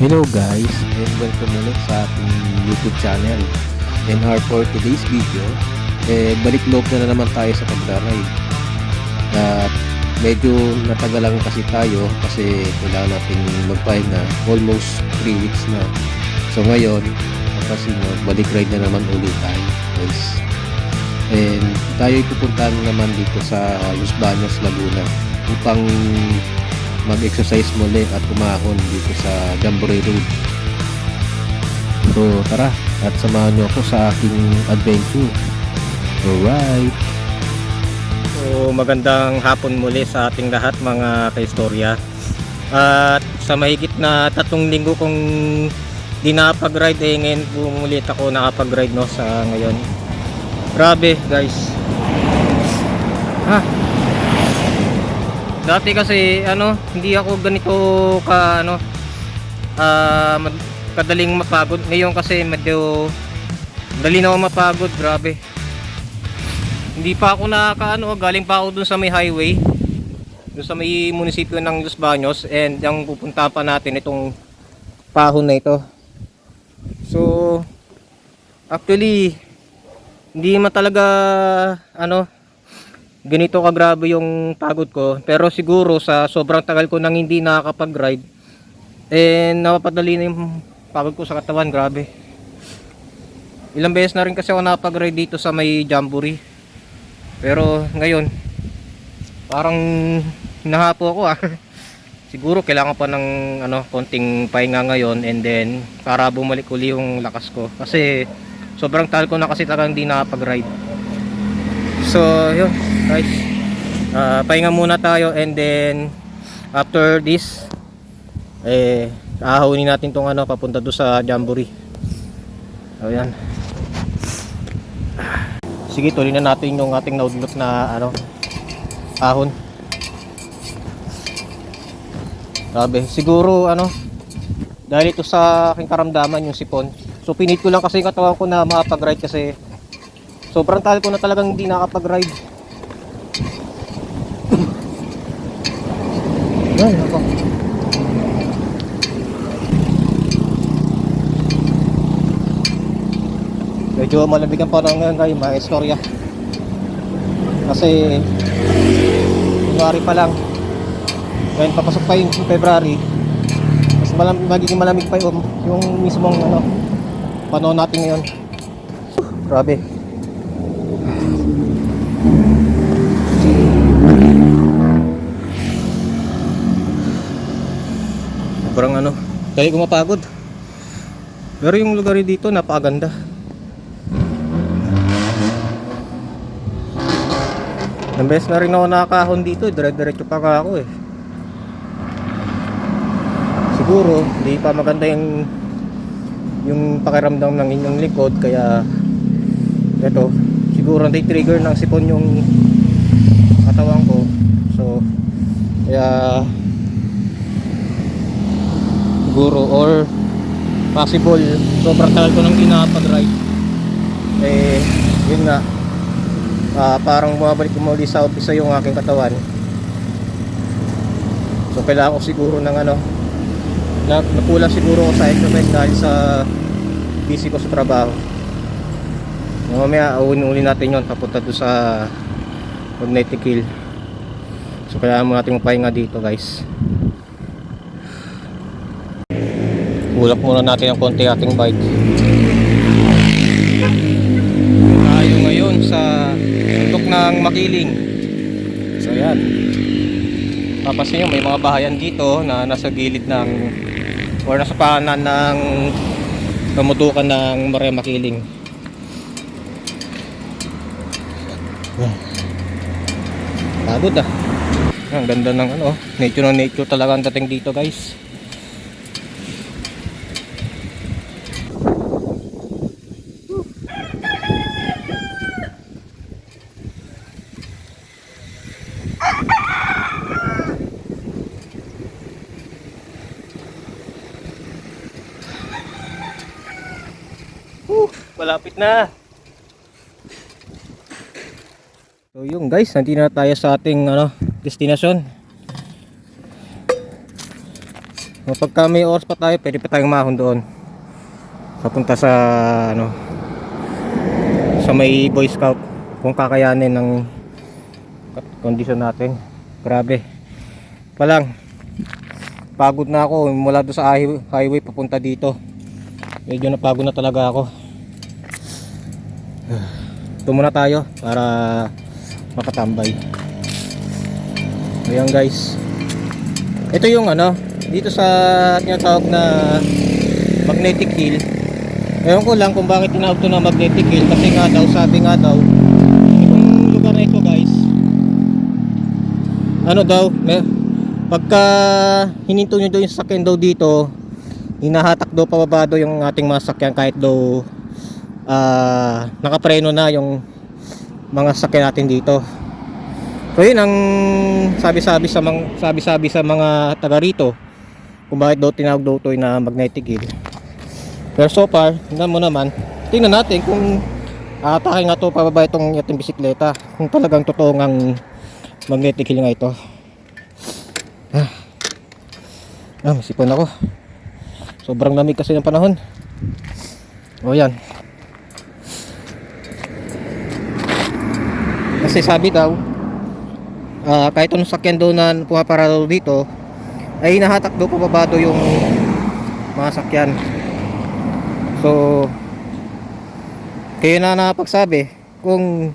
Hello guys, and welcome ulit sa ating YouTube channel. And for today's video, balik loob na naman tayo sa pag-ride. At medyo natagalan kasi tayo kasi kailangan natin magpahinga, almost 3 weeks na. So ngayon, kasi balik ride na naman ulit tayo guys. And tayo pupuntahan naman dito sa Los Baños, Laguna upang mag-exercise muli at kumahon dito sa Jamboree Road. So tara at samahan nyo ako sa aking adventure. Alright. So magandang hapon muli sa ating lahat mga kaistorya. At sa mahigit na 3 linggo kong di nakapag-ride, ngayon bumulit ako nakapag-ride sa ngayon. Grabe guys. Dati kasi hindi ako ganito kadaling mapagod. Ngayon kasi medyo dali na ako mapagod, grabe. Hindi pa ako galing pa ako dun sa may highway, dun sa may munisipyo ng Los Baños, and ang pupunta pa natin itong pahon na ito. So actually hindi man talaga ganito kagrabe yung pagod ko, pero siguro sa sobrang tagal ko nang hindi nakakapag-ride, napapadali na yung pagod ko sa katawan. Grabe, ilang beses na rin kasi ako nakapag-ride dito sa may Jamboree, pero ngayon parang hinahapo ako siguro kailangan pa ng konting pahinga ngayon, and then para bumalik uli yung lakas ko, kasi sobrang tagal ko na kasi talagang hindi nakapag-ride. So yun guys, pahinga muna tayo, and then after this ahahunin natin tong papunta doon sa Jamboree. So yan, sige, tuloy na natin yung ating naudlot na ahon. Grabe, siguro dahil ito sa aking karamdaman, yung sipon. So pinit ko lang kasi yung katawan ko na makapag-ride, kasi sobrang tagal ko na talagang hindi nakapag-ride. Ay, ako. Medyo malamig ang panahon ngayon kayo mga istorya. Kasi January pa lang. Ngayon papasok pa yung February. Mas magiging malamig pa yung mismong panahon natin ngayon. Grabe. Sobrang dahil ko mapagod. Pero yung lugar dito napakaganda. Ang best na rin ako nakakahon dito, dire-diretso pa ako Siguro hindi pa maganda yung pakiramdam ng inyong likod, kaya ito siguro hindi trigger ng sipon yung katawan ko. So kaya siguro, or possible sobrang tagal ko nang ginapag-ride, yun nga, parang bumabalik muli sa umpisa yung aking katawan. So kailangan ko siguro ng nakulang siguro ko sa exercise dahil sa busy ko sa trabaho. Mamaya uli natin yun papunta doon sa Magnetic Hill. So kailangan mo natin mapahinga dito guys. Ulak muna natin ang konti ating bike. Tayo ngayon sa tutok ng Makiling. So yan, papasin nyo may mga bahayan dito na nasa gilid ng, or nasa paanan ng kamutukan ng Maria Makiling. Pagod ang ganda ng nature talaga ang dating dito guys. Malapit na. So yung guys, nandito na tayo sa ating destinasyon. Pagka may oras pa tayo, pwede pa tayong mahon doon. Papunta sa ano, sa may Boy Scout, kung kakayanin ng kondisyon natin. Grabe. Pa lang, pagod na ako mula doon sa highway papunta dito. Medyo napagod na talaga ako. Ito muna tayo para makatambay. Ayan guys, ito yung ano, dito sa tinatawag na magnetic hill. Ewan ko lang kung bakit tinawag ito na magnetic hill, kasi nga daw, sabi nga daw, itong lugar na ito guys, ano daw, pagka hininto nyo daw yung sasakyan daw dito, hinahatak daw pababa daw yung ating mga sasakyan, kahit daw nakapreno na yung mga sasakyan natin dito. So yun ang sabi-sabi sa mga taga rito kung bakit daw tinawag daw ito na magnetic hill. Pero so far, tingnan natin kung atake nga to pababa itong ating bisikleta, kung talagang totoo ngang magnetic hill nga ito. Masipon ako, sobrang lamig kasi ng panahon. O yan, kasi sabi daw, kahit anong sakyan daw na pumapara daw dito, ay nahatak daw pababa daw yung mga sakyan. So kaya na napagsabi kung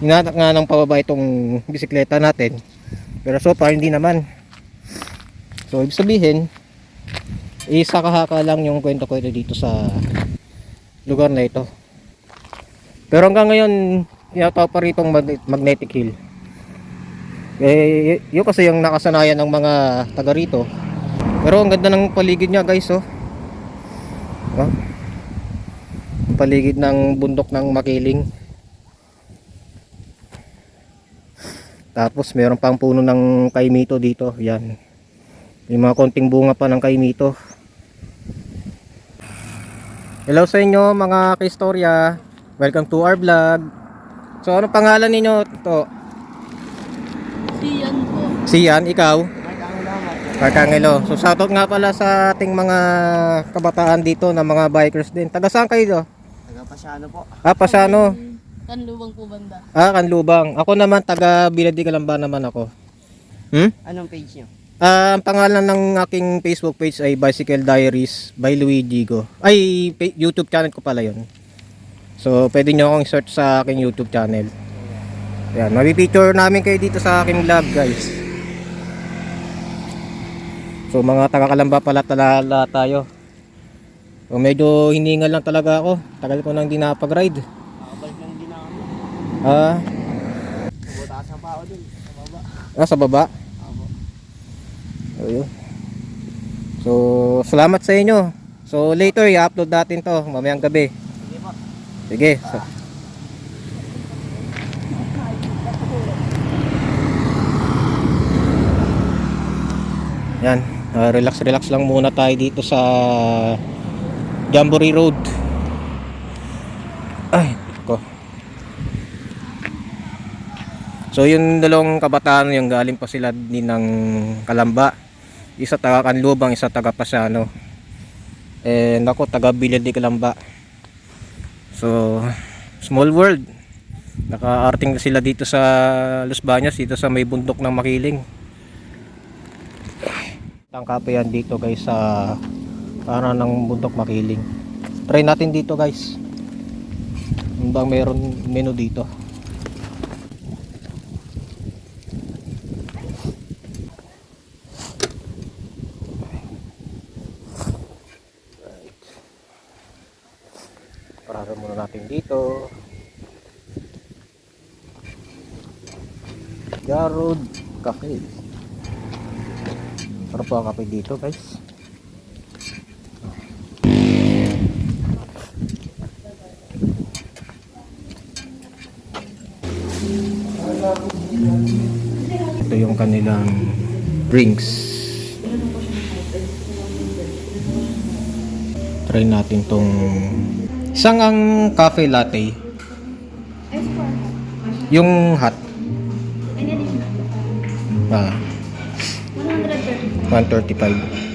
hinahatak nga ng pababa itong bisikleta natin, pero so far hindi naman. So ibig sabihin, isakahaka lang yung kwento ko dito sa lugar na ito. Pero hanggang ngayon tinatawag pa rito magnetic hill. Yun kasi yung nakasanayan ng mga taga rito. Pero ang ganda ng paligid niya guys, oh. Ang paligid ng bundok ng Makiling. Tapos meron pang puno ng kaimito dito. Yan, may mga konting bunga pa ng kaimito. Hello sa inyo mga kaistorya, welcome to our vlog. So ano pangalan ninyo to? Sian po. Sian, ikaw? Arkangelo. So shoutout nga pala sa ating mga kabataan dito na mga bikers din. Taga saan kayo do? Taga Pasiano po. Pasiano? Kanlubang po banda. Kanlubang. Ako naman taga Biladi Calamba naman ako. Anong page nyo? Ang pangalan ng aking Facebook page ay Bicycle Diaries by Luigi Go. Ay, YouTube channel ko pala yun. So pwede nyo akong search sa aking YouTube channel. Yan, mapipicture namin kayo dito sa aking vlog guys. So mga taga-Kalamba pala talala tayo. So medyo hiningal lang talaga ako. Tagal ko nang di nakapag-ride. Nakabalik lang din ako. Butasan pa ako dun. Sa baba. Sa baba? Ako. Ayun. So salamat sa inyo. So later i-upload natin to mamayang gabi. Sige po. Sige. So, yan, relax lang muna tayo dito sa Jamboree Road. Ay, ko. So yung dalawang kabataan yung galing pa sila din ng Kalamba. Isa taga Kanlubang, isa taga Pasiano. And ako taga Biladi Calamba. So small world. Naka-arting sila dito sa Los Baños, dito sa may bundok ng Makiling. Tangkape yan dito guys sa para ng bundok Makiling. Try natin dito guys. Ano bang meron menu dito? Para muna natin dito. Jarod Cafe. Para po ang kape dito guys. Ito yung kanilang drinks. Try natin tong isang ang cafe latte. Yung hot. 135.